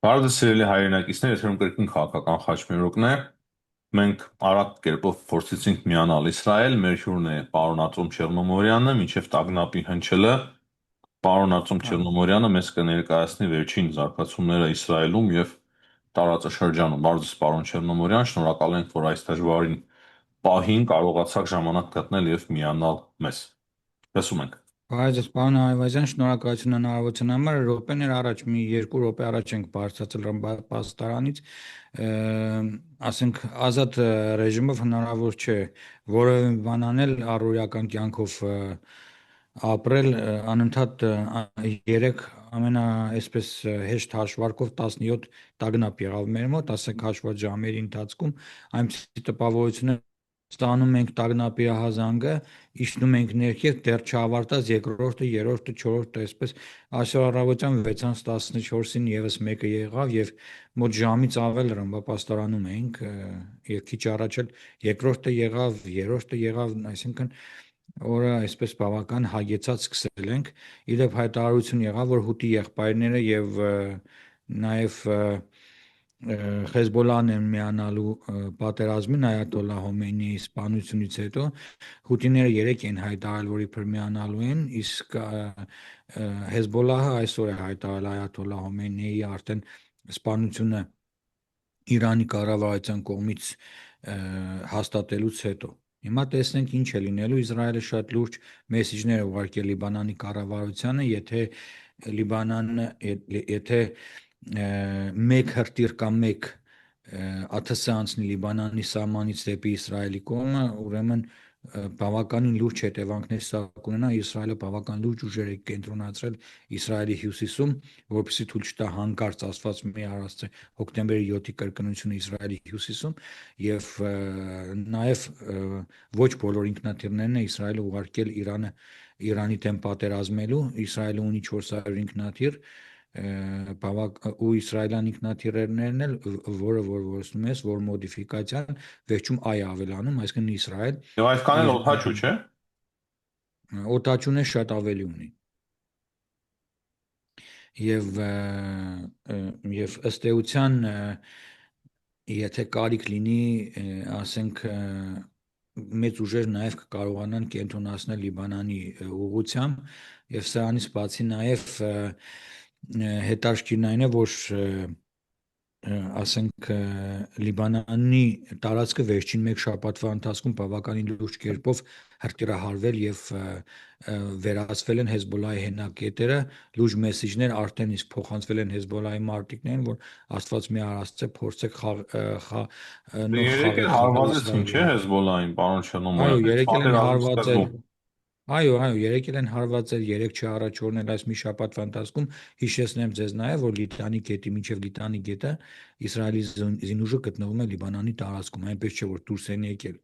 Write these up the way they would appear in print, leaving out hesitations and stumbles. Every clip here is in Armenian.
Բարև սիրելի հայրենակիցներ, եթերում կրկին քաղաքական խաչմերուկն է։ Մենք արագ կերպով փորձեցինք միանալ Իսրայել, մեր հյուրն է պարոն Ածում Չեռնոմորյանը, մինչև տագնապի հնչելը պարոն Ածում Հա, Չեռնոմորյանը մեզ կներկայացնի վերջին զարգացումները Իսրայելում եւ տարածաշրջանում։ Բարև պարոն Չեռնոմորյան, շնորհակալ ենք, որ այս դժվարին պահին կարողացաք ժամանակ գտնել եւ միանալ մեզ։ Լսում ենք։ Բայց պարոն Այվազյան, շնորհակալություն հնարավորության համար։ Րոպեներ առաջ, մի երկու րոպե առաջ ենք բարձրացել պաստարանից։ Ասենք ազատ ռեժիմով հնարավոր չէ որևէ բան անել առօրյական կյանքով ապրել անընդհատ 3 այսպես հեշտ հաշվարկով 17 տագնապ եղավ մեր մոտ, ասենք հաշված ժամերի ընթացքում այնպիսի տպավորություններ ստանում ենք տագնապի ահազանգը, իջնում ենք ներքև, դեռ չավարտած երկրորդը, երրորդը, չորրորդը, այսպես այսօր առավոտյան 6-ից 14-ին եւս մեկը եղավ եւ մոտ ժամից ավել ռմբապաստարանում էինք եւ քիչ առաջ էլ երկրորդը եղավ, երրորդը եղավ, այսինքն օրը այսպես բավական հագեցած սկսել ենք։ Իդեպ հայտարարություն եղավ, որ հուտի եղբայրները եւ նաեւ Հեզբոլլահն են միանալու պատերազմին այաթոլլահ Հոմեյնիի սպանությունից հետո հուտիները երեք են հայտարարել, որ իբր միանալու են, իսկ Հեզբոլլահը այսօր է հայտարարել այաթոլլահ Հոմեյնիի արդեն սպանությունը Իրանի կառավարության կողմից հաստատելուց հետո։ Հիմա տեսնենք ինչ է լինելու։ Իսրայելը շատ լուրջ մեսիջներ է ուղարկել Լիբանանի կառավարությանը, եթե մեկ հրտիր կամ մեկ ԱԹՍ անցնի Լիբանանի սահմանից դեպի Իսրայելի կողմը, ուրեմն բավականին լուրջ հետևանքներ սա կունենա։ Իսրայելը բավական լուրջ ուժեր է կենտրոնացրել Իսրայելի հյուսիսում, որպեսզի թույլ չտա հանկարծ ասված մի առաստ հոկտեմբերի 7-ի կրկնությունը Իսրայելի հյուսիսում եւ նաեւ ոչ բոլոր ինքնաթիռներն է Իսրայելը ուղարկել Իրանի դեմ պատերազմելու։ Իսրայելը ունի 400 ինքնաթիռ, ու իսրայելյան ինքնաթիռներն էլ որ որսում ես, որ մոդիֆիկացիան վերջում այ ավելանում, այսինքն Իսրայել Եվ այսքան էլ իր օդաչու, չէ՞։ օտաչունը շատ ավելի ունի եւ եւ ըստ էության եթե կարիք լինի, ասենք մեծ ուժեր նաև կկարողանան կենտրոնացնել Լիբանանի ուղղությամբ եւ սրանից բացի նաև հետաքրքիրն այն է, որ ասենք Լիբանանի տարածքը վերջին մեկ շաբաթվա ընթացքում բավականին լուրջ կերպով հրթիռահարվել եւ վերահսկվել են Հեզբոլլահի հենակետերը, լուրջ մեսիջներ արդեն իսկ փոխանցվել են Հեզբոլլահի մարտիկներին, որ Աստված մի արածце փորձեք նոր Երեք էլ խաղալ հարվածեցին, չէ՞, Իսրայելին։ Հեզբոլլահին, պարոն Այո, Չերնոմորյան, հենց երեկել են պատերազմի հարվածել։ սկզբում։ Այո, եկել են հարվածել 3 չի առաջորնել այս մի շաբաթվա ընթացքում, հիշեցնեմ ձեզ նաև, որ Լիտանի գետի մինչև Լիտանի գետը Իսրայելի զինուժը գտնվում է Լիբանանի տարածքում, այնպես չէ որ դուրս են եկել։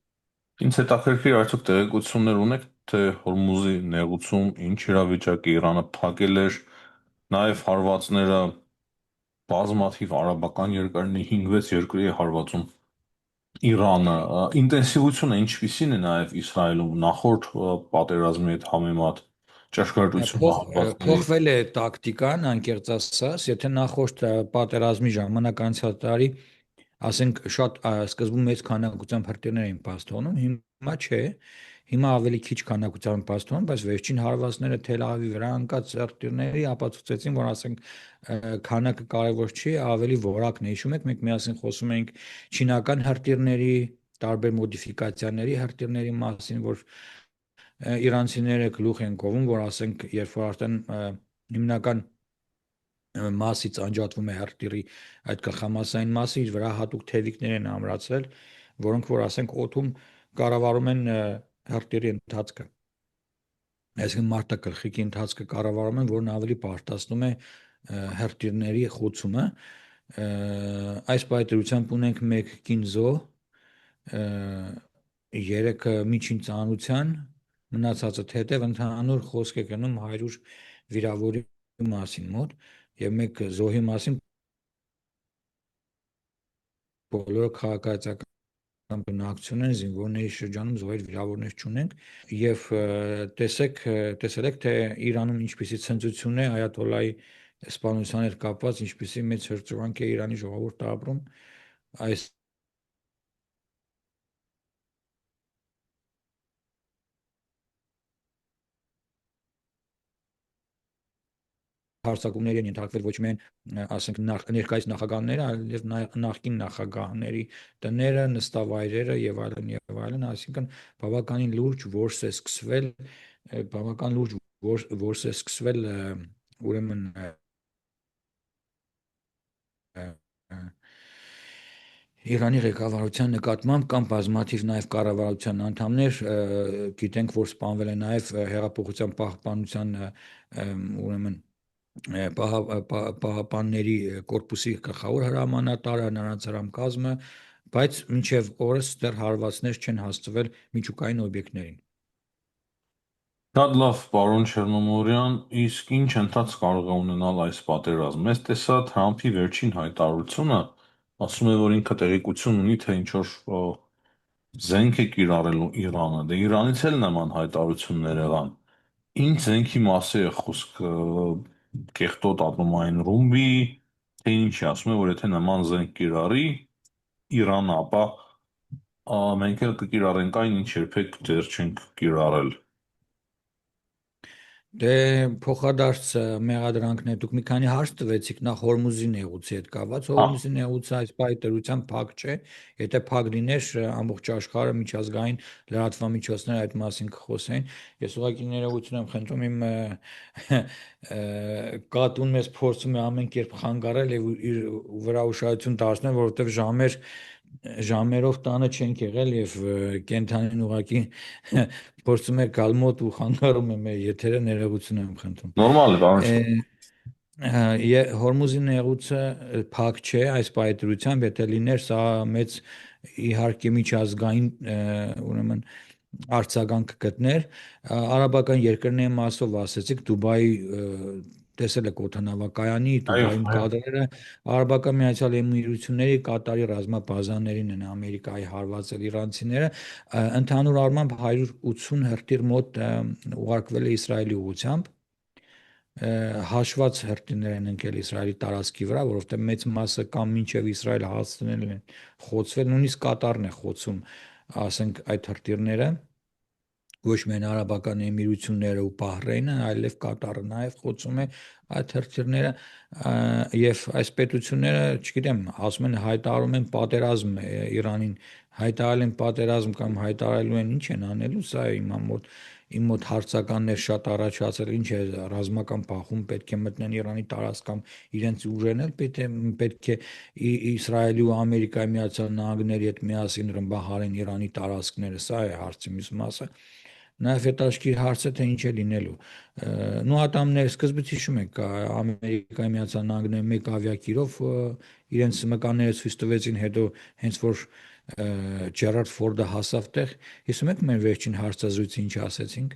Ինձ հետաքրքիր արդյոք տեղեկություններ ունեք, թե Հորմուզի նեղուցում ինչ իրավիճակի Իրանը փակել էր, նաև հարվածները բազմաթիվ արաբական երկրների 5-6 երկրի է հարվածում Իրանը, ինտենսիվությունը ինչպիսին է նաև Իսրայելում նախորդ պատերազմի հետ համեմատ ճշգրտությունը հարվածների։ Փոխվել է տակտիկան, անկեղծ ասած, եթե նախորդ պատերազմի ժամանակ անցյալ տարի, ասենք շատ սկզբում մեծ քանակությամբ հրթիռներ էին բաց թողնում, հիմա չէ, հիմա ավելի քիչ քանակությամբ բաց թողնում, բայց վերջին հարվածները Թել Ավիվի վրա ընկած հրթիռների ապացուցեցին, որ ասենք քանակը կարևոր չի, ավելի որակն է։ Հիշում եք, մենք միասին խոսում էինք չինական հրթիռների, տարբեր մոդիֆիկացիաների հրթիռների մասին, որ իրանցիները գլուխ են կովում, որ ասենք երբ որ արդեն հիմնական մասից անջատվում է հրթիռի այդ գլխամասային մասը, իր վրա հատուկ թևիկներ են ամրացրել, որոնք որ ասենք օդում կառավարում են հրթիռի ընթացքը։ Այսինքն մարտակլխիկի ընթացքը կառավարում են, որն ավելի պարտացնում է հրթիռների խոցումը։ Այս պայծրությամբ ունենք մեկ կինզո, 3 միջին ծանրության, մնացածը թեթև ընդհանուր խոսք է գնում 100 վիրավորի մասին մոտ եւ մեկ զոհի մասին բոլորը քաղաքացիական բնակչություն են, զինվորների շրջանում զոհեր վիրավորներ չունենք եւ տեսել եք թե Իրանում ինչպիսի ցնծություն է այաթոլլահի սպանության հետ կապված ինչպիսի մեծ հրճվանք է Իրանի ժողովուրդը ապրում այս հարձակումների են ենթարկվել ոչ միայն ասենք ներկայիս նախագահները, այլև նախկին նախագահների տները, նստավայրերը եւ այլն, այսինքն բավականին լուրջ որս է սկսվել, բավական լուրջ որս է սկսվել ուրեմն Իրանի ղեկավարության նկատմամբ կամ բազմաթիվ նաև կառավարության անդամներ գիտենք, որ սպանվել է նաև հեղափոխության պահպանության ուրեմն պահապանների կորպուսի գլխավոր հրամանատարը, նրանց հրամկազմը, բայց մինչև օրս դեռ հարվածներ չեն հասցվել միջուկային օբյեկտներին։ Շատ լավ, պարոն Չեռնոմորյան, իսկ ինչ ընթացք կարող է ունենալ այս պատերազմը։ Մեզ տեսա Թրամփի վերջին հայտարարությունը, ասում է, որ ինքը տեղեկություն ունի, թե ինչ որ զենք է կիրառելու Իրանը։ Դե Իրանից էլ նման հայտարարություններ եղան։ Ինչ զենքի մասի է խոսքը, կեղտոտ ատոմային ռումբի, թե ինչի, ասում է, որ եթե նման զենք կիրառի Իրանը, ապա մենք էլ կկիրառենք այն, ինչ երբեք դեռ չենք կիրառել։ Դե փոխադարձ մեղադրանքներ դուք մի քանի հարց տվեցիք նախ Հորմուզի նեղուցի հետ կապված։ Հա, Հորմուզի նեղուցը այս պայտերության փակ չէ։ Եթե փակ լիներ, ամբողջ աշխարհը միջազգային լրատվամիջոցները այդ մասին կխոսեին։ Ես ուղղակի ներողություն եմ խնդրում իմ կատուն մեզ փորձում է ամեն կերպ խանգարել եւ իր վրա ուշադրություն դարձնել, որովհետեւ ժամերով տանը չենք եղել եւ կենթանին ուղղակի փորձում է գալ մոտ ու խանգարում է մեր եթերը ներողություն եմ խնդրում։ նորմալ է, պարոն Է, Չեռնոմորյան։ Հորմուզի նեղուցը փակ չէ այս պայծրությամբ, եթե լիներ սա մեծ իհարկե միջազգային ուրեմն արձագանք կգտներ արաբական երկրների մասով ասեցիք Դուբայի տեսել եք օդանավակայանի Այո, Դուբայում այո։ կադրերը Արաբական Միացյալ Էմիրությունների Կատարի ռազմաբազաներին են Ամերիկայի հարվածել իրանցիները ընդհանուր առմամբ 180 հրթիռ մոտ ուղարկվել է Իսրայելի ուղությամբ հաշված հրթիռներ են ընկել Իսրայելի տարածքի վրա, որովհետև մեծ մասը կամ մինչև Իսրայել հասցնել են խոցվել, նույնիսկ Կատարն է խոցում, ասենք այդ հրթիռները ոչ միայն Արաբական Էմիրությունները ու Բահրեյնը, այլև Կատարը նաև խոցում է այդ հրթիռները եւ այս պետությունները, չգիտեմ, ասում են հայտարարում են պատերազմ Իրանին, հայտարարել են պատերազմ կամ հայտարարելու են ինչ են անելու, սա է իմ մոտ հարցականներ շատ առաջացել, ինչ է ռազմական բախում պետք է մտնեն Իրանի տարածք կամ իրենց ուժերն էլ պետք է Իսրայելի ու Ամերիկայի Միացյալ Նահանգների հետ միասին ռմբահարեն Իրանի տարածքները, սա է հարցի մյուս մասը։ Նաև հետաքրքիր հարց է թե ինչ է լինելու։ Նու ատամներ սկզբից հիշում եք Ամերիկայի Միացյալ Նահանգները մեկ ավիակիրով իրենց մկանները ցույց տվեցին, հետո հենց որ Ջերարդ Ֆորդը հասավ տեղ, հիշում եք մեր վերջին հարցազրույցը ինչ ասեցինք,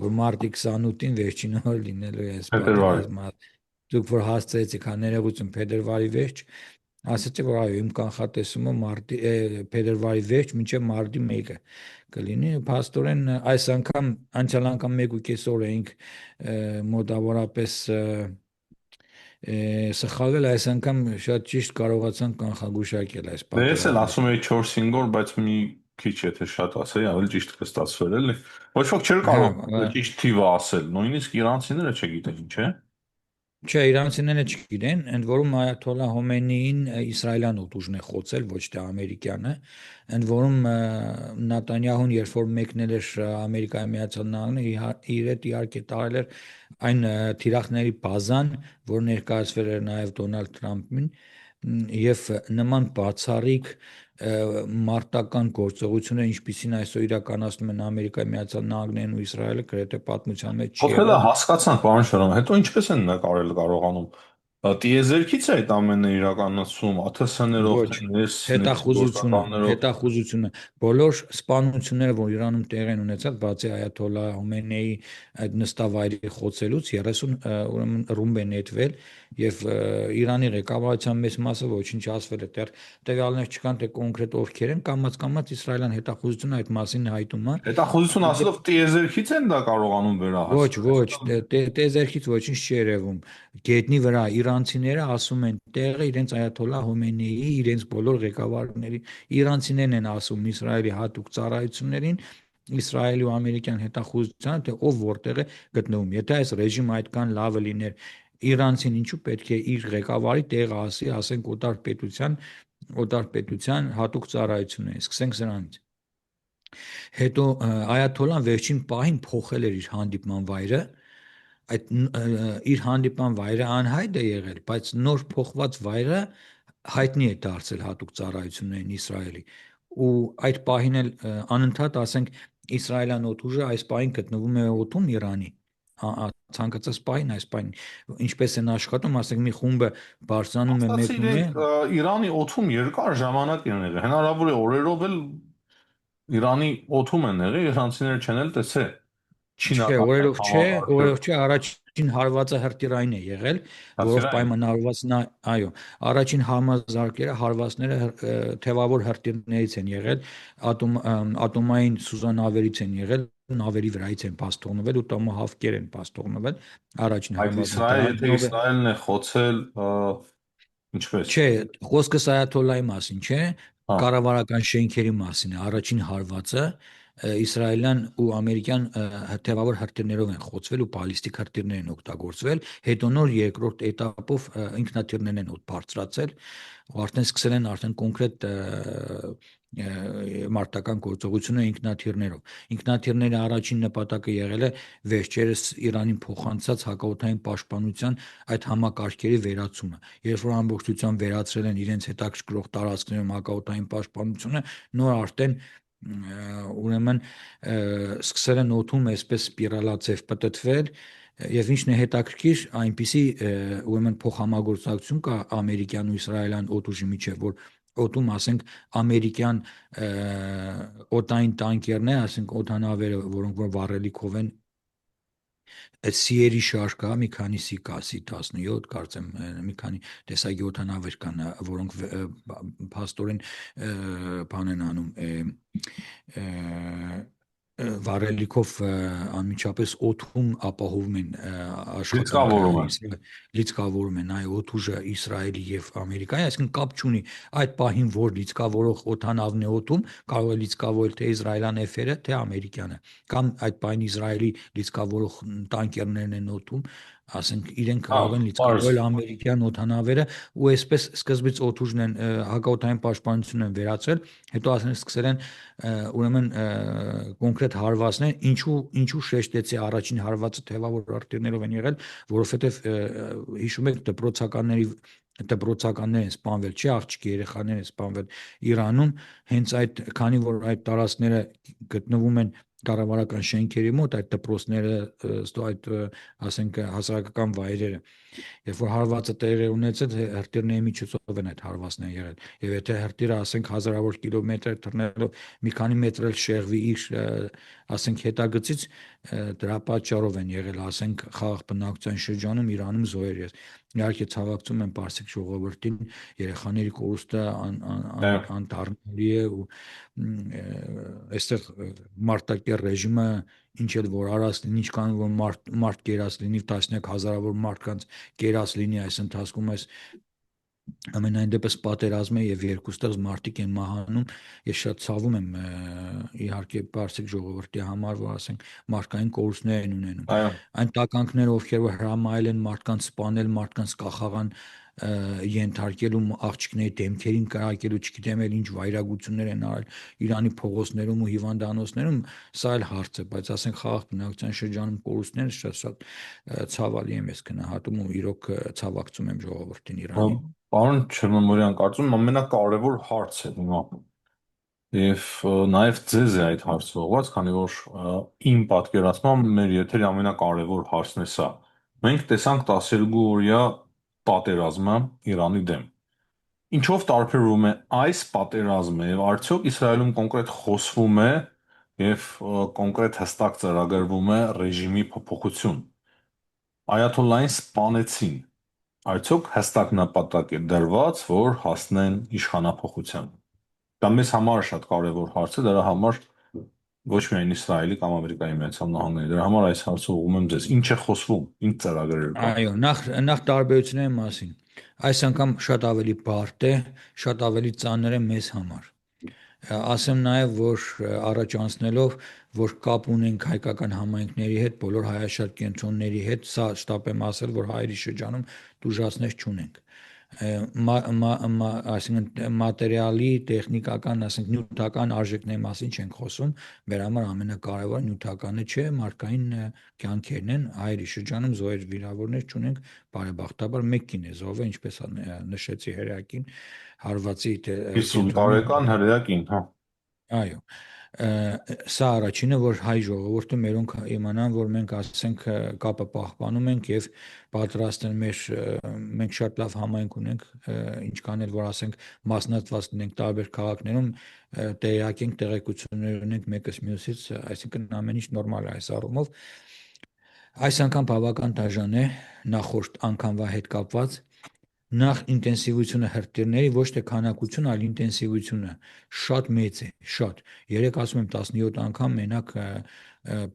որ մարտի 28-ին վերջին օր լինելու է այս Փետրվարի։ պատերազմը։ Դուք որ հասցրեցիք աներևություն փետրվարի վերջ, ասացի որ այո իմ կանխատեսումը փետրվարի վերջ մինչև մարտի 1-ը կլինի փաստորեն այս անգամ անցյալ անգամ 1.5 օր էինք մոտավորապես սխալվել այս անգամ շատ ճիշտ կարողացանք կանխագուշակել այս Դե ես էլ պատերազմը ասում եի 4-5 օր, բայց մի քիչ եթե շատ ասեի, ավելի ճիշտ կստացվեր էլի։ Ոչ ոք չէր կարող հա ճիշտ թիվը ասել, նույնիսկ իրանցիները չգիտեն ինչ է։ Չէ, իրանցիները չգիտեն, ընդ որում Այաթոլլա Հոմեյնիին իսրայելյան ուժն է խոցել, ոչ թե ամերիկյանը, ընդ որում Նատանյահուն երբ որ մեկնել էր Ամերիկայի Միացյալ Նահանգները, իր հետ իհարկե տարել էր այն թիրախների բազան, որ ներկայացվել էր նաև Դոնալդ Թրամփին, եւ նման բացառիկ մարտական գործողությունը, ինչպիսին այսօր իրականացնում են Ամերիկայի Միացյալ Նահանգներն ու Իսրայելը, գրեթե պատմության մեջ չի Հոթելը եղել։ հասկացանք, պարոն Շարոն, հետո ինչպես են կարողանում։ Տիեզերքից է այդ ամենը իրականացում, ԱԹՍ-ներով, Ոչ, թե ներսի գործակալներով։ հետախուզությունը, բոլոր սպանությունները, որ Իրանում տեղ են ունեցել, բացի Այաթոլլա Հոմեյնիի այդ նստավայրի խոցելուց 30 ուրեմն ռումբ է նետվել եւ Իրանի ղեկավարության մեծ մասը ոչնչացվել է, դեռ տվյալներ չկան, թե կոնկրետ ովքեր են, կամաց իսրայելյան հետախուզությունը այդ մասին հայտում է։ Հետախուզություն ասելով տիեզերքից են դա կարողանում Ոչ, վերահասկել։ ոչ, տեզերքից ոչինչ չի երևում։ գետնի վրա իրանցիները ասում են տեղը իրենց այաթոլլա Հոմեյնիի, իրենց բոլոր ղեկավարների, իրանցիներն են ասում Իսրայելի հատուկ ծառայություններին, Իսրայելի ու ամերիկյան հետախուզությանը, թե ով որտեղ է գտնվում։ Եթե այս ռեժիմը այդքան լավը լիներ, իրանցին ինչու պետք է իր ղեկավարի տեղը ասի, ասենք օտար պետության հատուկ ծառայություն է։ Սկսենք սրանից։ Հետո այաթոլլան վերջին պահին փոխել էր իր հանդիպման վայրը, այդ իր հանդիպան վայրը անհայտ է եղել, բայց նոր փոխված վայրը հայտնի է դարձել հատուկ ծառայություններին Իսրայելի, ու այդ պահին էլ անընդհատ, ասենք, իսրայելյան օդուժը այս պահին գտնվում է օդում Իրանի, ցանկացած պահին, այս պահին ինչպես են աշխատում, ասենք, մի խումբը բարձրանում է, Ասացի մեկնում է, իրենք Իրանի օդում երկար ժամանակ են եղել։ Հնարավոր է օրերով էլ Իրանի օդում են եղել, իրանցիները չեն էլ տեսել չէ, չինական այդ օրերով համակարգը։ չէ, առաջին հարվածը հրթիռային է եղել, որով Հասիրային։ պայմանավորված նա, այո, առաջին համազարկերը, հարվածները թևավոր հրթիռներից են եղել, ատոմային սուզանավերից են եղել, նավերի վրայից են բաց թողնվել ու տոմահավկեր են բաց թողնվել առաջին Այդ հարվածները, Իսրայել, եթե դրանով է Իսրայելն է խոցել, ինչպես։ չէ, խոսքս այաթոլլայի մասին չէ, Հա, կառավարական շենքերի մասին է։ Առաջին հարվածը իսրայելյան ու ամերիկյան թևավոր հրթիռներով են խոցվել ու բալիստիկ հրթիռներ են օգտագործվել։ Հետո նոր երկրորդ этаպով ինքնաթիռներն են բարձրացել ու արդեն սկսել են արդեն կոնկրետ մարտական գործողությունը ինքնաթիռներով։ Ինքնաթիռների առաջին նպատակը եղել է վերջերս Իրանին փոխանցած հակաօդային պաշտպանության այդ համակարգերի վերացումը։ Երբ որ ամբողջությամբ վերացրել են իրենց հետաքրքրող տարածքներում հակաօդային պաշտպանությունը, նոր արդեն ուրեմն սկսել են օդում այսպես սպիրալաձև պտտվել, եւ ինչն է հետաքրքիր, այնպիսի ուրեմն փոխհամագործակցություն կա ամերիկյան ու իսրայելյան օդուժի միջև, որ օդում, ասենք, ամերիկյան օդային տանկերներ, ասենք օդանավերը, որոնք որ վառելիքով են, այդ սիերի շարք կա, մի քանիսի կա, սի 17, կարծեմ, մի քանի տեսակի օդանավեր կան, որոնք փաստորեն բան են անում, վառելիքով անմիջապես օդում ապահովում են աշխատանքը լիցքավորում են։ լիցքավորում են այ օդուժը Իսրայելի եւ Ամերիկայի, այսինքն կապ չունի այդ պահին, որ լիցքավորող օդանավն է օդում, կարող է լիցքավորել թե իսրայելյան էֆերը, թե ամերիկյանը, կամ այդ պահին Իսրայելի լիցքավորող տանկերներն են օդում, ասենք, իրենք Հա, կարող են բարձ։ լիցքավորել ամերիկյան օդանավերը ու այսպես սկզբից օդուժն են հակաօդային պաշտպանությունն են վերացրել, հետո ասենք սկսել են ուրեմն կոնկրետ հարվածներ, ինչու շեշտեցի առաջին հարվածը թևավոր արտերներով են եղել, որովհետև հիշում եք դպրոցականներ են սպանվել, չի աղջիկի երեխաներ են սպանվել Իրանում, հենց այդ քանի որ այդ տարածքները գտնվում են կառավարական շենքերի մոտ, այդ դպրոցները, այդ ասենք հասարակական վայրերը, երբ որ հարվածը տեղի է ունեցել, հրթիռների միջոցով են այդ հարվածները եղել։ Եվ եթե հրթիռը, ասենք, հազարավոր կիլոմետր թռնելով մի քանի մետր էլ շեղվի իր, ասենք, հետագծից, դրա պատճառով են եղել, ասենք, խաղաղ բնակության շրջանում Իրանում զոհեր։ Իհարկե ցավակցում եմ պարսիկ ժողովրդին, երեխաների կորուստը անտառնալի է ու այստեղ մարտակեր ռեժիմը ինչ էլ որ արած լինի, ինչքան որ մարդ կերած լինի, տասնյակ հազարավոր մարդկանց կերած լինի այս ընթացքում, այս ամենայն դեպս պատերազմ է եւ երկուստեղծ մարդիկ են մահանում, ես շատ ցավում եմ իհարկե պարսիկ ժողովրդի համար, որ ասենք մարդկային կորուստներ են ունենում, Այո, այն տականքները, ովքեր որ հրամայել են մարդկանց սպանել, մարդկանց կախաղան ենթարկելու, աղջիկների դեմքերին կրակելու, չգիտեմ էլ ինչ վայրագություններ են արել Իրանի փողոցներում ու հիվանդանոցներում, սա էլ հարց է, բայց ասենք խաղաղ բնակության շրջանում կորուստները շատ ցավալի եմ ես գնահատում ու իրոք ցավակցում եմ ժողովրդին Իրանի։ պարոն Չերնոմորյան, կարծում եմ ամենակարևոր հարց է հիմա։ Եվ նաև ձեզ է այդ հարցը ուղղված, քանի որ իմ պատկերացմամբ մեր եթերի ամենակարևոր հարցն է սա։ Մենք տեսանք 12-օրյա պատերազմը Իրանի դեմ։ Ինչով տարբերվում է այս պատերազմը եւ արդյոք Իսրայելում կոնկրետ խոսվում է եւ կոնկրետ հստակ ծրագրվում է ռեժիմի փոփոխություն։ Այաթոլլային սպանեցին։ Արդյոք հստակ նպատակ է դրված, որ հասնեն իշխանափոխության։ Դա մեզ համար շատ կարևոր հարց է, դրա համար Ոչ միայն Իսրայելի կամ Ամերիկայի Միացյալ Նահանգների։ Դրա համար այս հարցը ուղղում եմ ձեզ։ Ինչ է խոսվում, ինչ ծրագրեր կան։ Այո, նախ տարբերությունների մասին։ Այս անգամ շատ ավելի բարդ է, շատ ավելի ծանր է մեզ համար։ Ասեմ նաև, որ առաջ անցնելով, որ կապ ունենք հայկական համայնքների հետ, բոլոր հայաշատ կենտրոնների հետ, սա շտապ եմ ասել, որ հայերի շրջանում դժվարներ չունենք։ Այսինքն մատերիալի, տեխնիկական, ասենք նյութական արժեքների մասին չենք խոսում, մեր համար ամենակարևորը նյութականը չէ, մարդկային կյանքերն են, հայերի շրջանում զոհեր վիրավորներ չունենք, բարեբախտաբար մեկ կին է զոհվել, ինչպես նշեցի հերյակին, հարվածի 50 կենտրոնում տարեկան հրեակին, հա։ Այո, սա առաջինը, որ հայ ժողովուրդը մերոնք իմանան, որ մենք ասենք կապը պահպանում ենք եւ պատրաստ են մենք շատ լավ համայնք ունենք, ինչքան էլ որ ասենք մասնատված լինենք տարբեր քաղաքներում, տեղյակ ենք, տեղեկություններ ունենք մեկս մյուսից, այսինքն ամեն ինչ նորմալ է այս առումով։ Այս անգամ բավական դաժան է նախորդ անգամվա հետ կապված նախ ինտենսիվությունը հրթիռների ոչ թե քանակությունը, այլ ինտենսիվությունը շատ մեծ է, շատ։ Երեք ասում եմ 17 անգամ մենակ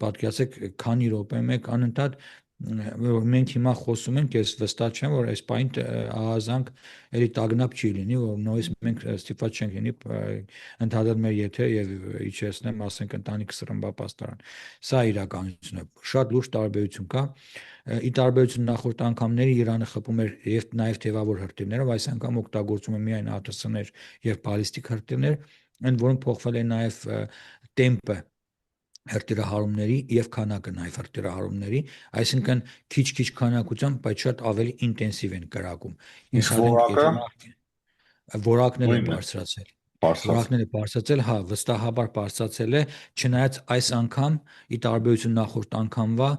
պատկերացեք քանի րոպե մեկ անընդհատ որ մենք հիմա խոսում ենք, ես վստահ չեմ, որ այս պայն ահազանգ էլի տագնապ չի լինի, որ նույնիսկ մենք ստիպված չենք լինի ընդհանրել մեր եթեր եւ իջեցնեմ, ասենք ընտանիք սրմբապաստարան։ Սա իրականությունն է։ Շատ լուրջ տարբերություն կա։ Ի տարբերություն նախորդ անգամների Իրանը խփում էր եւ նաեւ թեւավոր հրթիռներով, այս անգամ օգտագործում է միայն ԱԹՍ-ներ եւ բալիստիկ հրթիռներ, ընդ որում փոխվել է նաեւ տեմպը հրթիռահարումների եւ քանակը նաեւ հրթիռահարումների, այսինքն քիչ-քիչ քանակությամբ, բայց շատ ավելի ինտենսիվ են կրակում։ Իսկ Ենթադրենք, որակը եթե որակներ են նույնն է, բարձրացել։ բարձրաց։ Որակները բարձրացել, հա, վստահաբար բարձրացել է, չնայած այս անգամ, ի տարբերություն նախորդ անգամվա,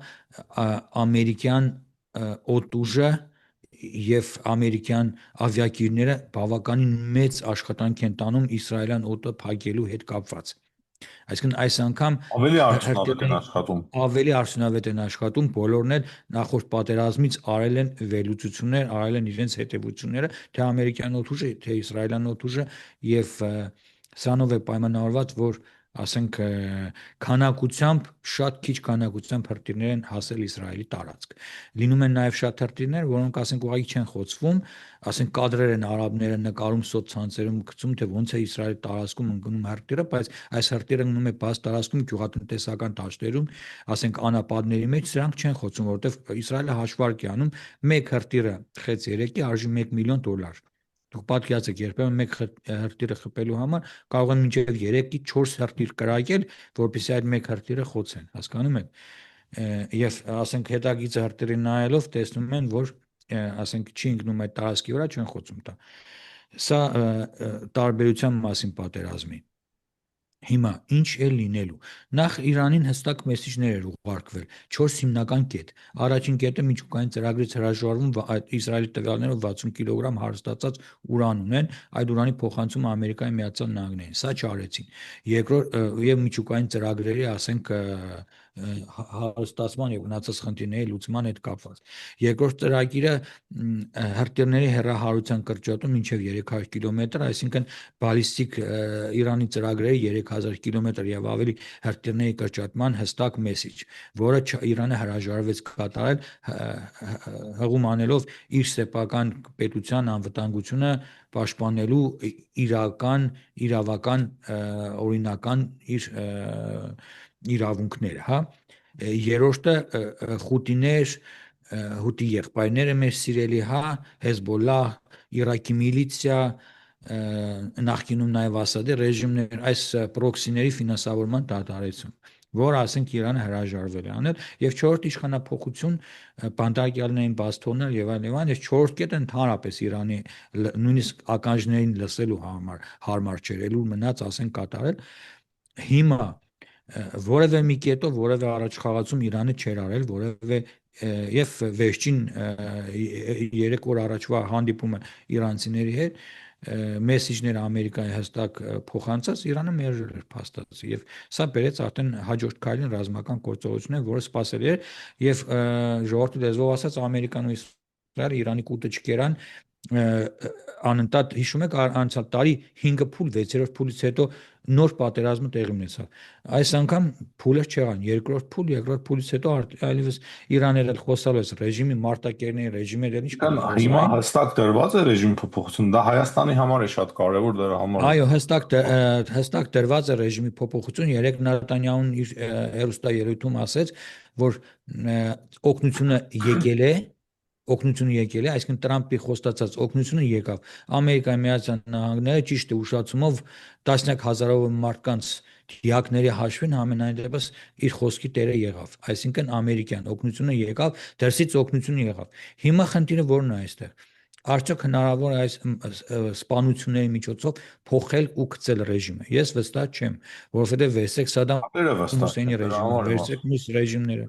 ամերիկյան օդուժը եւ ամերիկյան ավիակիրները բավականին մեծ աշխատանք են տանում իսրայելյան օդը փակելու հետ կապված։ Այսինքն այս անգամ Ավելի արդյունավետ են հրթիռների աշխատում։ ավելի արդյունավետ են աշխատում, բոլորն էլ նախորդ պատերազմից արել են վերլուծություններ, արել են իրենց հետևությունները, թե ամերիկյան օդուժը, թե իսրայելյան օդուժը եւ սրանով է պայմանավորված, որ ասենք քանակությամբ շատ քիչ քանակությամբ հրթիռներ են հասել Իսրայելի տարածք։ Լինում են նաև շատ հրթիռներ, որոնք ասենք ուղղակի չեն խոցվում, ասենք կադրեր են արաբները նկարում սոցցանցերում գցում, թե ոնց է Իսրայելի տարածքում ընկնում հրթիռը, բայց այս հրթիռը ընկնում է բաց տարածքում գյուղատնտեսական դաշտերում, ասենք անապադների մեջ, սրանք չեն խոցում, որովհետև Իսրայելը հաշվարկ է անում, մեկ հրթիռը խեց 3-ի արժի 1 միլիոն դոլար։ Դուք պատկերացեք, երբեմն մեկ հրթիռը խփելու համար կարող են մինչև 3-ից 4 հրթիռ կրակել, որպեսզի այդ մեկ հրթիռը խոցեն, հասկանում եք։ Եվ ասենք հետագիծը հրթիռի նայելով տեսնում են, որ ասենք չի ընկնում այդ տարածքի վրա, չեն խոցում տա։ Սա տարբերության մասին պատերազմի։ Հիմա ինչ է լինելու։ Նախ Իրանին հստակ մեսիջներ էր ուղարկվել 4 հիմնական կետ։ Առաջին կետը միջուկային ծրագրից հրաժարվում այդ Իսրայելի տվյալներով 60 կիլոգրամ հարստացած ուրան ունեն, այդ ուրանի փոխանցումը Ամերիկայի Միացյալ Նահանգներին։ Սա չարեցին։ Երկրորդ եւ միջուկային ծրագրերի, ասենք հարստացման եւ գնացած խնդիրների լուծման հետ կապված։ Երկրորդ ծրագիրը հրթիռների հեռահարության կրճատում մինչև 300 կիլոմետր, այսինքն բալիստիկ Իրանի ծրագրերի 3000 կիլոմետր եւ ավելի հրթիռների կրճատման հստակ մեսիջ, որը Իրանը հրաժարվեց կատարել, հղում անելով իր սեփական պետության անվտանգությունը պաշտպանելու իրավական օրինական իր իրավունքները, հա։ Երրորդը խութիներ, հութի եղբայրները մեր սիրելի, հա, Հեզբոլլահ, Իրաքի միլիցիա, նախկինում նաև Ասադի ռեժիմներ, այս պրոքսիների ֆինանսավորման դադարեցում, որ ասենք Իրանը հրաժարվել է անել, եւ չորրորդ իշխանապողություն, բանտարկյալներին բաց թողնել եւ այլն, եւ չորրորդ կետը ընդհանրապես Իրանի նույնիսկ ականջներին լսելու հարմար չէր, ելույթ մնաց, ասենք կատարել։ Հիմա որևէ մի կետով որևէ առաջխաղացում Իրանը չէր արել, որևէ եւ վերջին 3 օր առաջվա հանդիպումը իրանցիների հետ մեսիջները Ամերիկայի հստակ փոխանցած Իրանը մերժել էր փաստացի եւ սա բերեց արդեն հաջորդ քայլին ռազմական գործողություններ, որը սпасելի էր եւ ժողովրդի լեզվով ասած Ամերիկան ու Իսրայելը Իրանի կուտը չկերան անընդհատ հիշում եք անցյալ տարի 5 փուլ 6-րդ փուլից հետո նոր պատերազմը տեղի ունեցավ։ Այս անգամ փուլը չեղան, երկրորդ փուլից հետո այլևս Իրաները խոսալու է ռեժիմի մարտակերների ռեժիմերն ինչ Կան հիմա կխոսային։ հստակ դրված է ռեժիմ փոփոխություն, դա Հայաստանի համար է շատ կարևոր, դրա համար Այո, հստակ դրված է ռեժիմի փոփոխություն։ Երեք Նատանյահուն իր հերոստաերույթում ասեց, որ ը, օգնությունը եկել է, այսինքն Տրամփի խոստացած օգնությունը եկավ։ Ամերիկայի Միացյալ Նահանգները ճիշտ է ուշացումով տասնյակ հազարավոր մարդկանց դիակների հաշվին ամենայն դեպս իր խոսքի տերը եղավ։ Այսինքն ամերիկյան օգնությունը եկավ, դրսից օգնությունը եղավ։ Հիմա խնդիրը ո՞րն է այստեղ։ Արդյոք հնարավոր է այս սպանությունների միջոցով փոխել ու գծել ռեժիմը։ Ես վստահ չեմ, որովհետև վերցրեք Սադամ է վստահ Հուսեյնի չեմ, դրա ռեժիմը, համար եմ վերցրեք ասում։ մյուս ռեժիմները։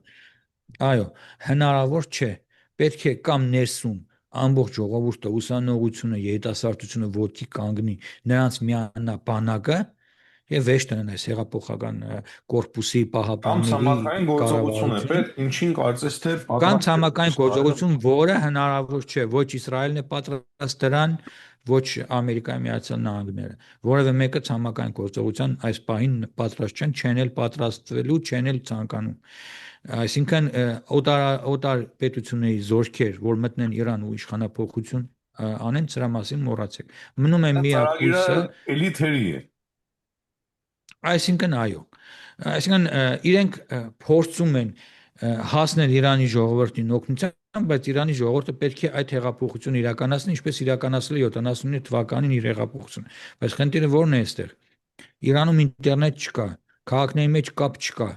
Այո, հնարավոր չէ։ Պետք է կամ ներսում ամբողջ ժողովուրդը, ուսանողությունը, երիտասարդությունը ոտքի կանգնի, նրանց միանա բանակը եւ վեճ տնեն այս հեղափոխական կորպուսի Կամ պահապանների ցամաքային գործողություն է կառավարությունը պետք, ինչին կարծես թե կամ պատրաստ է ցամաքային Իսրայելը։ գործողություն, որը հնարավոր չէ, ոչ Իսրայելն է պատրաստ դրան, ոչ Ամերիկայի Միացյալ Նահանգները։ Որևէ մեկը ցամաքային գործողության այս պահին պատրաստ չեն էլ պատրաստվելու, չեն էլ ցանկանում։ Այսինքն օտար պետությունների զորքեր, որ մտնեն Իրան ու իշխանապողություն անեն, սրա մասին մոռացեք։ Մնում է Այդ միակ ծրագիրը հույսը, էլի թերի է։ այսինքն այո, այսինքն իրենք փորձում են հասնել Իրանի ժողովրդին օգնության, բայց Իրանի ժողովուրդը պետք է այդ հեղափոխությունը իրականացնի, ինչպես իրականացրել է 79 թվականին իր հեղափոխությունը։ Բայց խնդիրը ո՞րն է այստեղ։ Իրանում ինտերնետ չկա, քաղաքների մեջ կապ չկա,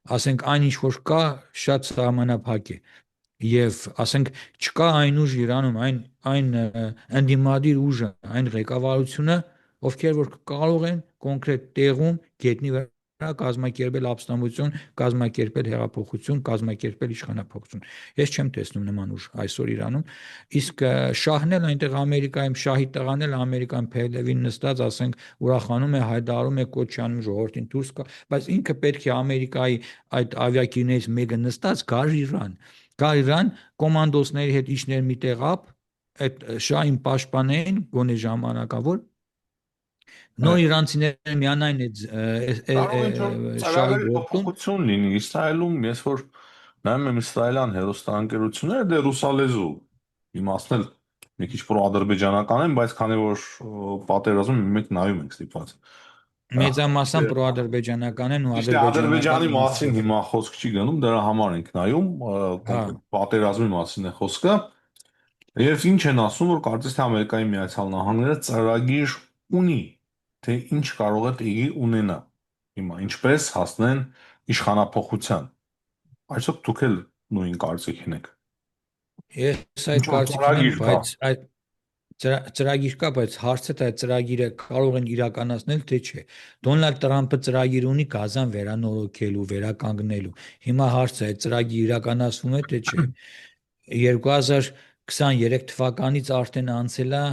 ասենք այն ինչ որ կա, շատ սահմանափակ է եւ ասենք չկա այն ուժ Իրանում, այն ընդդիմադիր ուժը, այն ղեկավարությունը, ովքեր որ կարող են կոնկրետ տեղում գետնի վրա կազմակերպել ապստամբություն, կազմակերպել հեղափոխություն, կազմակերպել իշխանապողություն։ Ես չեմ տեսնում նման ուժ այսօր Իրանում, իսկ շահն էլ այնտեղ Ամերիկայում շահի տղան էլ Ամերիկան փելևին նստած, ասենք ուրախանում է, հայտարարում է, կոչանում ժողովրդին դուրս կա, բայց ինքը պետք է Ամերիկայի այդ ավիակիրներից մեկը նստած գար Իրան, կոմանդոսների հետ իջներ մի տեղ այդ շահին պաշտպանեն գոնե ժամանակավոր նոր իրանցիները միանային Կարող է ինչ-որ շահի ծրագրի որդուն փոփոխություն լինի Իսրայելում, ես որ նայում եմ իսրայելյան հերոստանգերությունները, դե ռուսալեզու իմացնել մի քիչ պրո-ադրբեջանական են, բայց քանի որ պատերազմում մեկ նայում ենք ստիպված։ մեծամասամբ պրոադրբեջանական են ու Ճիշտ է, ադրբեջանական Ադրբեջանի մասին իմաստով հիմա խոսք չի գնում, դրա համար ենք նայում, հա կոնկրետ պատերազմի մասին է խոսքը։ Եվ ինչ են ասում, որ կարծես թե Ամերիկայի Միացյալ Նահանգները ծրագիր ունի, թե ինչ կարող է տեղի ունենա։ Հիմա ինչպես հասնեն իշխանափոխության։ Այսօք դուք էլ նույն կարծիքին եք։ ես Ինչ այդ որ կարծիքին եմ ծրագիր կա։ բայց այդ ծրագիր կա, բայց հարցը թե այդ ծրագիրը կարող են իրականացնել թե չէ։ Դոնալդ Տրամփը ծրագիր ունի Գազան վերանորոգելու, վերականգնելու։ Հիմա հարցը այդ ծրագիրը իրականացվում է թե չէ։ 2023 թվականից արդեն անցել է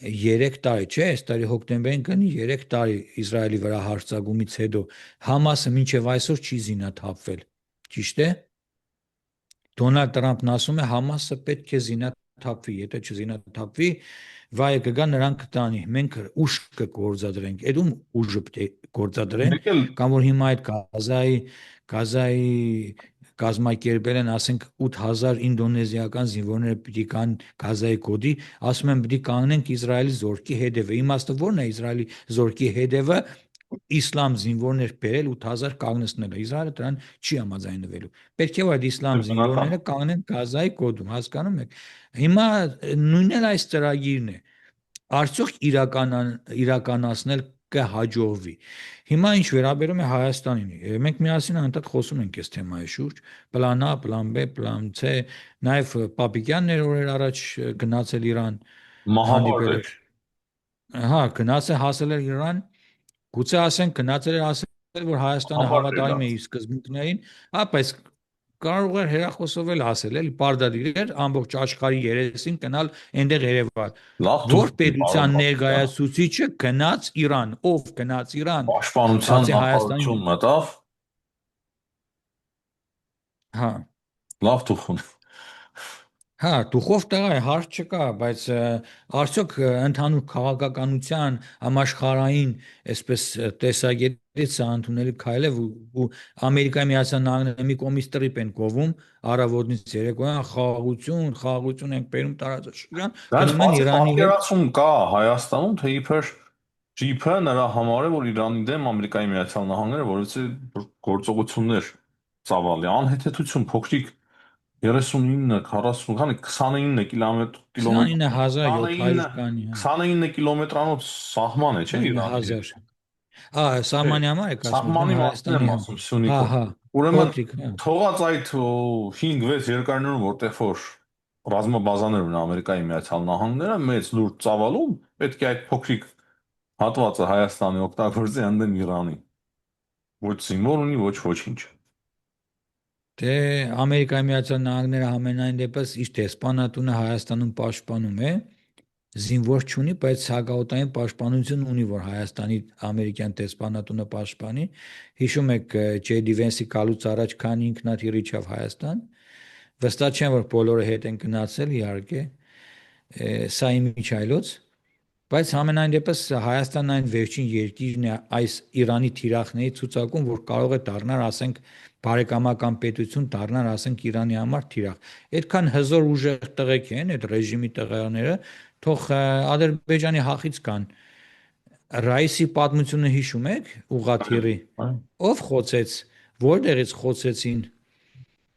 3 տարի, չէ, այս տարի հոկտեմբերին կլինի 3 տարի Իսրայելի վրա հարձակումից հետո Համասը մինչև այսօր չի զինաթափվել։ Ճիշտ է։ Դոնալդ Տրամփն ասում է Համասը պետք է զինաթափվի, եթե չզինաթափվի, վայը կգա նրան կտանի։ Մենք ուժ կգործադրենք։ Այդ ում ուժը պետք է գործադրեն, Մեկ էլ կամ որ հիմա այդ Գազայի կազմակերպել են, ասենք 8000 ինդոնեզիական զինվորները պիտի կան Գազայի գոտի, ասում են պիտի կանգնենք Իսրայելի զորքի հետևը։ Իմաստը ո՞րն է Իսրայելի զորքի հետևը իսլամ զինվորներ բերել 8000 կանգնեցնելը։ Իսրայելը դրան չի համաձայնվելու։ Պետք է որ այդ իսլամ բնական զինվորները կանգնեն Գազայի գոտում, հասկանում եք։ Հիմա նույնն էլ այս ծրագիրն է արդյոք իրականացնել կհաջողվի։ Հիմա ինչ վերաբերում է Հայաստանին, մենք միասին անդադ խոսում ենք այս թեմայի շուրջ, պլան A, պլան B, պլան C, նաև Պապիկյանն էր օրեր առաջ գնացել Իրան, մահաբար հանդիպել էր։ էր, հա, գնացել հասել էր Իրան, գուցե ասենք գնացել էր ասել, որ Հայաստանը Մահաբար էր հավատարիմ է դարձ։ իր սկզբունքներին, հա, բայց կարող էր հերախոսով էլ ասել, էլի պարտադիր էր ամբողջ աշխարհի երեսին գնալ այնտեղ Երևան։ Լավ Որ թուղթ պարոն պետության Պապիկյան։ ներկայացուցիչը գնաց Իրան, ով գնաց Իրան, Պաշտպանության բացի Հայաստանի, նախարարություն մտավ, հա, լավ թուղթ ունի։ Հա, դուխով տղա է, հարց չկա, բայց արդյոք ընդհանուր քաղաքականության համաշխարհային այսպես տեսակետից սա ընդունելի քայլ է ու Ամերիկայի Միացյալ Նահանգները մի կողմից տրիպ են կովում առավոտից երեկոյան խաղաղություն, խաղաղություն են բերում տարածաշրջան, Դրանց գնում են բացի Իրանի հետ պատկերացում կա Հայաստանում, թե իբր ջիփը նրա համար է, որ Իրանի դեմ Ամերիկայի Միացյալ Նահանգները որովհետեւ գործողություններ ծավալի, անհեթեթություն փոքրիկ 39, 40, քանի 29 կիլոմետր, 29700 29 կանի, հա, 29 կիլոմետրանոց սահման է, չէ՞ Իրանի հետ։ 29000 սահմանի համար եք ասում, Սահմանի ուրեմն մասին եմ Հայաստանի, հա, ասում հա, Սյունիքով։ հա, Ուրեմն փոքրիկ, հա։ թողած այդ 5-6 երկրներում, որտեղ որ ռազմաբազաներ ունեն Ամերիկայի Միացյալ Նահանգները, մեծ լուրջ ծավալում, պետք է այդ փոքրիկ հատվածը Հայաստանի օգտագործի ընդդեմ Իրանի։ Ոչ զինվոր ունի, ոչ ոչինչ։ Դե Ամերիկայի Միացյալ Նահանգները ամենայն դեպս իր դեսպանատունը Հայաստանում պաշտպանում է, զինվոր չունի, բայց հակաօտային պաշտպանություն ունի, որ Հայաստանի ամերիկյան դեսպանատունը պաշտպանի։ Հիշում եք Ջեյ Դի Վենսի գալուց առաջ քանի ինքնաթիռ իջավ Հայաստան։ Վստահ չեմ, որ բոլորը հետ են գնացել, իհարկե, սա իմիջայլոց, բայց ամենայն դեպս Հայաստանն այն վերջին երկիրն է այս Իրանի թիրախների ցուցակում, որ կարող է դառնալ, ասենք, բարեկամական պետություն դառնալ, ասենք, Իրանի համար թիրախ։ Այդքան հզոր ուժեղ տղեկ են այդ ռեժիմի տղաները, թող Ադրբեջանի հախից կան։ Ռայիսի պատմությունը հիշում եք, Ուղղաթիռի։ Այ Ով խոցեց, որտեղից խոցեցին։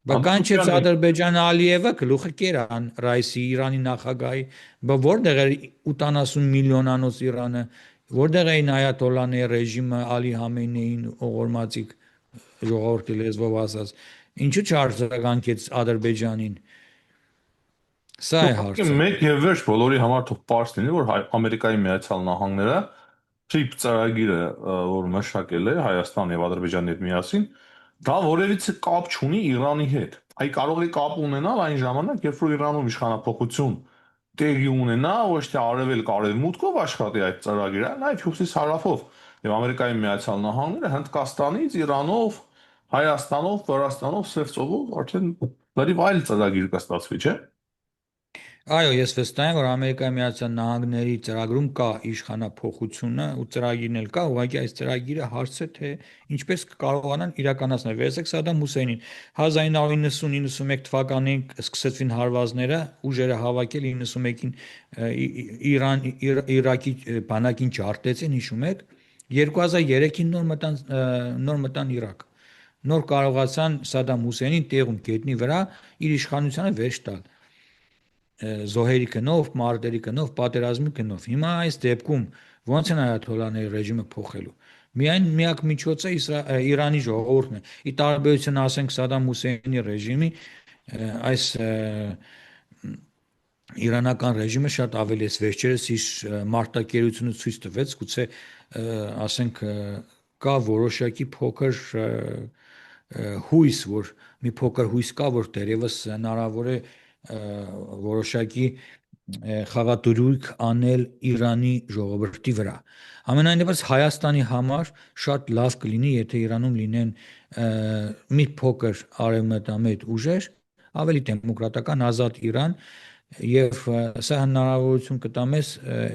Բա կանչեց Ադրբեջանի Ադրբեջանը Ալիևը գլուխը կերան Ռայիսի Իրանի նախագահի, բա որտեղ էր 80 միլիոնանոց Իրանը, որտեղ էին այաթոլլաների ռեժիմը Ալի Համենեին ողորմածիկ ժողովրդի լեզվով ասած, ինչու չարձագանքեց Ադրբեջանին։ Սա է ուղղակի հարցը։ մեկ եւ վերջ բոլորի համար թող պարզ լինի, որ Ամերիկայի Միացյալ Նահանգները TRIP ծրագիրը, որ մշակել է Հայաստան եւ Ադրբեջանի հետ միասին, դա որևիցե կապ չունի Իրանի հետ։ Այ կարող է կապ ունենալ այն ժամանակ, երբ որ Իրանում իշխանափոխություն տեղի ունենա, ոչ թե արևելք արևմուտքով աշխատի այդ ծրագիրը, այլ հյուսիս հարավով։ Եվ Ամերիկայի Միացյալ Նահանգները Հնդկաստանից, Իրանով, Հայաստանով, Վրաստանով, Սև ծովով արդեն լրիվ այլ ծրագիր կստացվի, չէ՞։ Այո, ես վստահ եմ, որ Ամերիկայի Միացյալ Նահանգների ծրագրում կա իշխանափոխությունը ու ծրագիրն էլ կա, ուղղակի այս ծրագիրը հարց է, թե ինչպես կկարողանան իրականացնել։ Վերցեք Սադամ Հուսեյնին 1990-91 թվականին սկսեցին հարվածները, ուժերը հավաքել 91-ին Իրաքի բանակին ջարդեցին, հիշում եք, 2003-ին նոր մտան Իրաք։ Նոր կարողացան Սադամ Հուսեյնին տեղում գետնի վրա իր իշխանությանը վերջ տալ զոհերի գնով, մարտերի գնով, պատերազմի գնով։ Հիմա այս դեպքում ո՞նց են այաթոլլաների ռեժիմը փոխելու։ Միայն միակ միջոցը Իրանի ժողովուրդն է։ Ի տարբերություն ասենք Սադամ Հուսեյնի ռեժիմի, այս իրանական ռեժիմը շատ ավելի էս վերջերս իր մարտակերությունը ցույց տվեց, գուցե ասենք կա որոշակի փոքր հույս, որ մի փոքր հույս կա, որ դերևս հնարավոր է որոշակի խաղատուրույք անել Իրանի ժողովրդի վրա։ Ամենայն դեպս Հայաստանի համար շատ լավ կլինի, եթե Իրանում լինեն մի փոքր արևմտամետ ուժեր, ավելի դեմոկրատական ազատ Իրան, եւ սա հնարավորություն կտա մեզ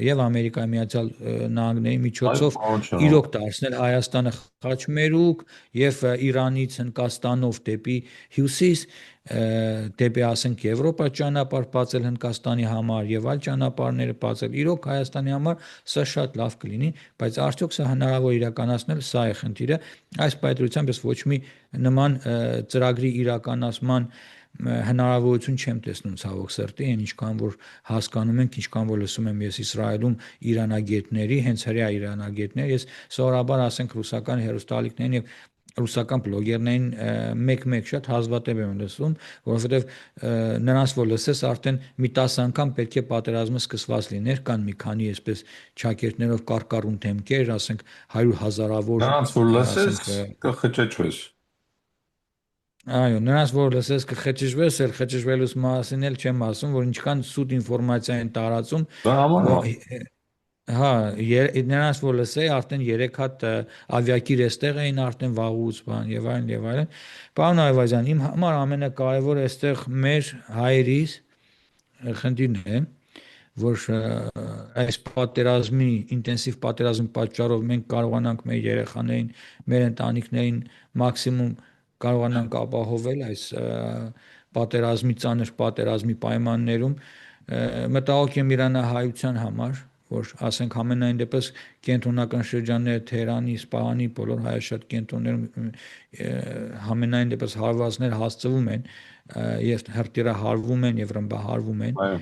եւ Ամերիկայի Միացյալ Նահանգների Այո, միջոցով պարոն Շահյան։ իրոք դարձնել Հայաստանը խաչմերուկ եւ Իրանից Հնդկաստանով դեպի հյուսիս, դեպի ասենք Եվրոպա ճանապարհ բացել Հնդկաստանի համար եւ այլ ճանապարհներ բացել։ Իրոք Հայաստանի համար սա շատ լավ կլինի, բայց արդյոք սա հնարավոր իրականացնել, սա է խնդիրը։ Այս պայծրությամբ ես ոչ մի նման ծրագրի իրականացման հնարավորություն չեմ տեսնում ցավոք սրտի, այն ինչքան որ հասկանում ենք, ինչքան որ լսում եմ ես Իսրայելում իրանագետների, հենց հրեա իրանագետներ, ես սովորաբար ասենք ռուսական հերոստալիկներին եւ ռուսական բլոգերներին մեկ-մեկ շատ հազվադեպ եմ լսում, որովհետև նրանց որ լսես արդեն մի 10 անգամ պետք է պատերազմը սկսված լիներ, կան մի քանի այսպես ճակերտներով կարկառուն դեմքեր, ասենք 100 հազարավոր, Նրանց որ լսես, ասենք կխճճվես։ այո, նրանց որ լսես կխճճվես, էլ խճճվելուց մասին էլ չեմ ասում, որ ինչքան սուտ ինֆորմացիա են տարածում, Դա համար որ հա, նրանց որ լսեի, արդեն 3 հատ ավիակիր էստեղ էին արդեն վաղուց բան եւ այլն եւ այլն։ Պարոն Այվազյան, իմ համար ամենակարևորը այստեղ մեր հայերիս խնդիրն է, որ այս պատերազմի, ինտենսիվ պատերազմի պատճառով մենք կարողանանք մեր երեխաներին, մեր ընտանիքներին մաքսիմում կարողանանք ապահովել այս պատերազմի ծանր պատերազմի պայմաններում, մտահոգ եմ իրանահայության համար, որ ասենք ամենայն դեպս կենտրոնական շրջանները Թեհրանի, Իսպահանի, բոլոր հայաշատ կենտրոններում ամենայն դեպս հարվածներ հասցվում են եւ հրթիռահարվում են եւ ռմբահարվում են Այո։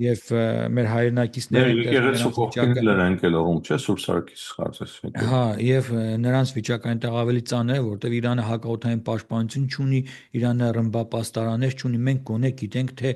եւ մեր Մեր հայրենակիցները այնտեղ եկեղեցու նրանց կողքին վիճակը էլ էր ընկել ըռում, չէ՞, Սուրբ Սարգիս կարծես եկել։ հա եւ նրանց վիճակը այնտեղ ավելի ծանր է, որտեղ Իրանը հակաօդային պաշտպանություն չունի, Իրանը ռմբապաստարաններ չունի, մենք գոնե գիտենք թե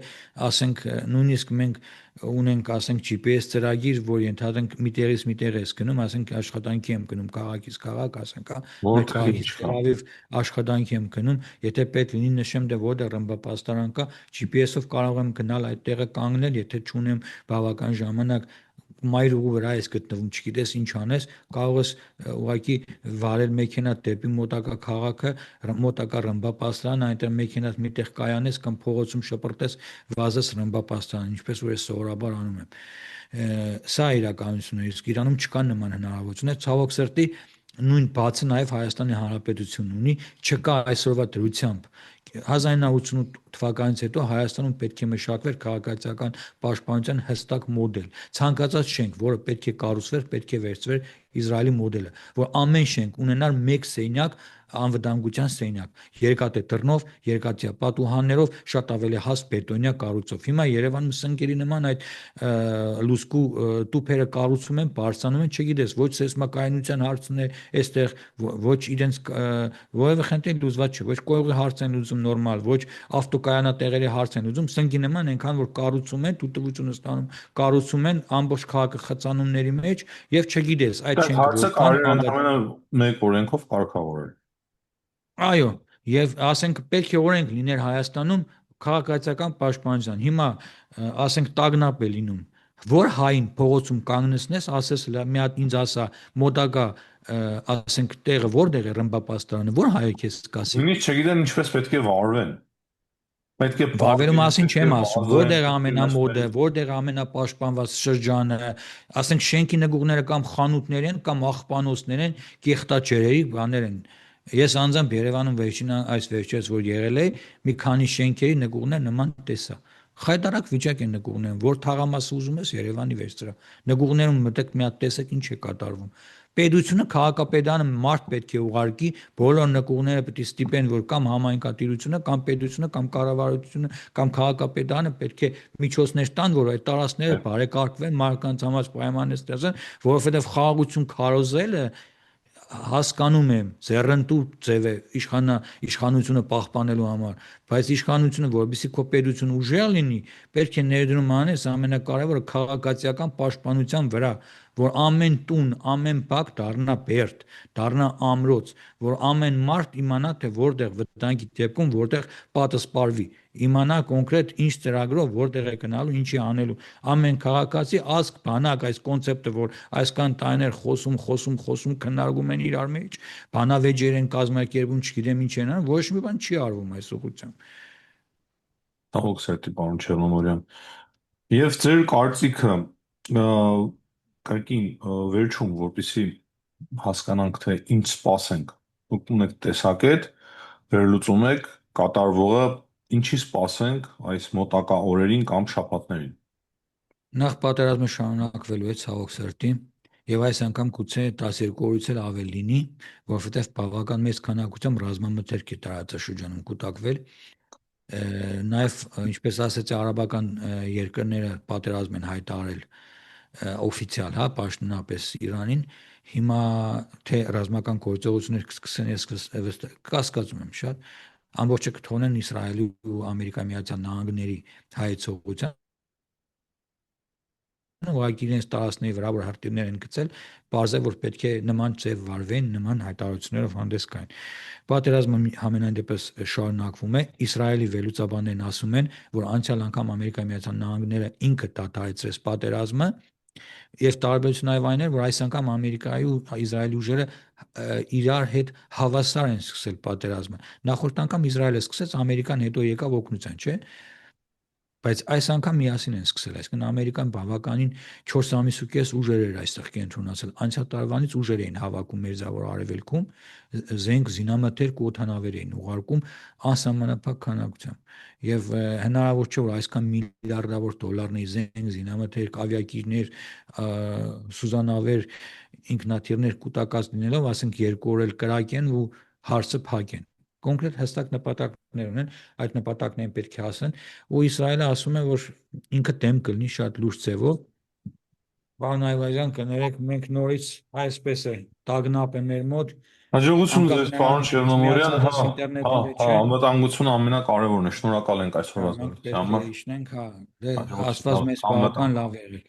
ասենք նույնիսկ մենք ունենք ասենք GPS ծրագիր, որ ենթադրենք մի տեղից մի տեղ ես գնում, ասենք աշխատանքի եմ գնում քաղաքից քաղաք, ասենք հա, մեր Որտեղի քաղաքից չկա։ Տել Ավիվ աշխատանքի եմ գնում, եթե պետք լինի նշեմ դե որտեղ ռմբապաստարան կա, GPS-ով կարող եմ գնալ այդ տեղը կանգնել, եթե չունեմ բավական ժամանակ մայր ուղու վրա ես գտնվում, չգիտես ինչ անես, կարող ես ուղղակի վարել մեքենա դեպի մոտակա քաղաքը, մոտակա ռմբապաստարան, այնտեղ մեքենադ միտեղ կայանես կամ փողոցում շպրտես, վազես ռմբապաստարան, ինչպես որ ես սովորաբար անում եմ։ Սա է իրականությունն է, իսկ Իրանում չկա նման հնարավորություններ, ցավոք սրտի նույն բացը նաև Հայաստանի Հանրապետությունն ունի, չկա այսօրվա դրությամբ 1988 թվականից հետո Հայաստանում պետք է մշակվեր քաղաքացիական պաշտպանության հստակ մոդել։ Ցանկացած շենք, որը պետք է կառուցվեր, պետք է վերցվեր Իսրայելի մոդելը, որ ամեն շենք ունենար մեկ սենյակ անվտանգության սենյակ, երկաթը դռնով, երկաթյա պատուհաններով, շատ ավելի հաստ բետոնյա կառույցով։ Հիմա Երևանում սնկերի նման այդ լուսկու տուփերը կառուցում են, բարձրանում են, չգիտես, ոչ սեյսմակայունության հարցն է, այստեղ ոչ իրենց որևէ խնդիր լուծված չէ, ոչ կողի հարց են լուծում նորմալ, ոչ ավտոկայանատեղերի հարց են լուծում, սնկի նման այնքան որ կառուցում են, դուտվությունը ստանում, կառուցում են ամբողջ քաղաքը խցանումների մեջ եւ չգիտես այդ Այդ շենքը հարցը որքան կարելի է ընդհանրապես մեկ օրենքով կարգավորել։ այո, եւ ասենք պետք է օրենք լիներ Հայաստանում քաղաքացիական պաշտպանության։ Հիմա ասենք տագնապ է լինում։ Որ հային փողոցում կանգնեցնես, ասես մի հատ ինձ ասա մոտակա ասենք տեղը որտեղ է ռմբապաստարանը, որ հայը քեզ կասի։ Նույնիսկ չգիտեն ինչպես պետք է վարվեն։ Պետք է Վարվելու պարզեն, մասին պետք է չեմ ասում, վազեն, որտեղ է պետք է ամենամոդը, նստեն։ որտեղ է ամենապաշտպանված շրջանը, ասենք շենքի նկուղները կամ խանութներ են կամ աղբանոցներ են, կեղտաճերերի բաներ են։ Ես անձամբ Երևանում այս վերջերս որ եղել էի, մի քանի շենքերի նկուղներ նման տեսա։ Խայտարակ վիճակ են նկուղներում, որ թաղամասը ուզում ես Երևանի վերցրա։ Նկուղներում մտեք մի հատ տեսեք ինչ է կատարվում։ Պետությունը քաղաքապետարանը մարդ պետք է ուղարկի, բոլոր նկուղները պետք է ստիպեն, որ կամ համայնքատիրությունը, կամ պետությունը, կամ կառավարությունը, կամ քաղաքապետարանը պետք է միջոցներ տան, որ այդ տարածքները բարեկարգվեն, մարդկանց համար պայմաններ ստեղծեն, որովհետև խաղաղություն քարոզելը հասկանում եմ, ձեռնտու ձև է իշխանությունը պահպանելու համար, բայց իշխանությունը, որովհետեւ քո պետությունը ուժեղ լինի, պետք է ներդրում անես ամենակարևորը քաղաքացիական պաշտպանության վրա, որ ամեն տուն, ամեն բակ դառնա բերդ, դառնա ամրոց, որ ամեն մարդ իմանա թե որտեղ վտանգի դեպքում որտեղ պատը սպարվի, իմանա կոնկրետ ինչ ծրագրով որտեղ է գնալու, ինչի անելու։ Ամեն քաղաքացի ազգ բանակ այս կոնցեպտը, որ այսքան տարիներ խոսում քննարկում են իրար մեջ, բանավեճեր են կազմակերպում, չգիտեմ ինչ են անում, ոչ մի բան չի արվում այս ուղղությամբ։ Տաղոք սերտի պարոն Չերնոմորյան։ Եվ ձեր կարծիքը կրկին վերջում, որպեսզի հասկանանք, թե ինչ սպասենք։ Դուք ունեք տեսակետ, վերլուծում եք կատարվողը, ինչի սպասենք այս մոտակա օրերին կամ շաբաթներին։ Նախ պատերազմը շարունակվելու է ցավոք սրտի, եւ այս անգամ գուցե 12 օրից էլ ավել լինի, որովհետեւ բավական մեծ քանակությամբ ռազմամթերք է տարածաշրջանում կուտակվել։ Նաև ինչպես ասացի արաբական երկրները պատերազմ են հայտարարել օֆիցիալ, հա, պաշտոնապես Իրանին, հիմա թե ռազմական գործողություններ կսկսեն, ես կասկածում եմ շատ, ամբողջը կթողնեն Իսրայելի ու Ամերիկայի Միացյալ Նահանգների հայեցողության, ուղղակի իրենց տարածքների վրա որ հրթիռներ են գցել, բարձր որ պետք է նման ձև վարվեն, նման հայտարարություններով հանդես գային։ Պատերազմը համենայն դեպս շարունակվում է։ Իսրայելի վերլուծաբաններն ասում են, որ անցյալ անգամ Ամերիկայի Միացյալ Նահանգները ինքը դադարեցրեց պատերազմը, եւ տարբերությունն այլ այն է, որ այս անգամ Ամերիկայի ու Իսրայելի ուժերը իրար հետ հավասար են սկսել պատերազմը։ Նախորդ անգամ Իսրայելը սկսեց, Ամերիկան հետո եկավ օգնության, չէ՞։ Բայց այս անգամ միասին են սկսել, այսինքն Ամերիկան բավականին 4 ամիսուկես ուժեր էր այստեղ կենտրոնացել։ Անցյալ տարվանից ուժեր էին հավաքում Մերձավոր Արևելքում, զենք, զինամթերք ու օդանավեր էին ուղարկում անսահմանափակ քանակությամբ։ Եվ հնարավոր չէ որ այսքան միլիարդավոր դոլարների զենք, զինամթերք, ավիակիրներ, սուզանավեր, ինքնաթիռներ կൂട്ടակած լինելով, ասենք 2 օր էլ կրակեն ու հարցը փակեն կոնկրետ հստակ նպատակներ ունեն, այդ նպատակներին պետք է հասնեն, ու Իսրայելը ասում է, որ ինքը դեմ կլինի շատ լուրջ ձևով։ Պարոն Այվազյան, կներեք, մենք նորից այսպես է, տագնապ է մեր մոտ, Հաջողություն անկախ ձեզ, պարոն նրանից Չերնոմորյան, միացածս ինտերնետի մեջ է, անվտանգությունը ամենակարևորն է։ Շնորհակալ ենք այսօրվա մենք զրույցի պետք է համար։ իջնենք, հա, դե Հաջողություն, Աստված մեզ պահապան, անվտանգ լավ եղեք։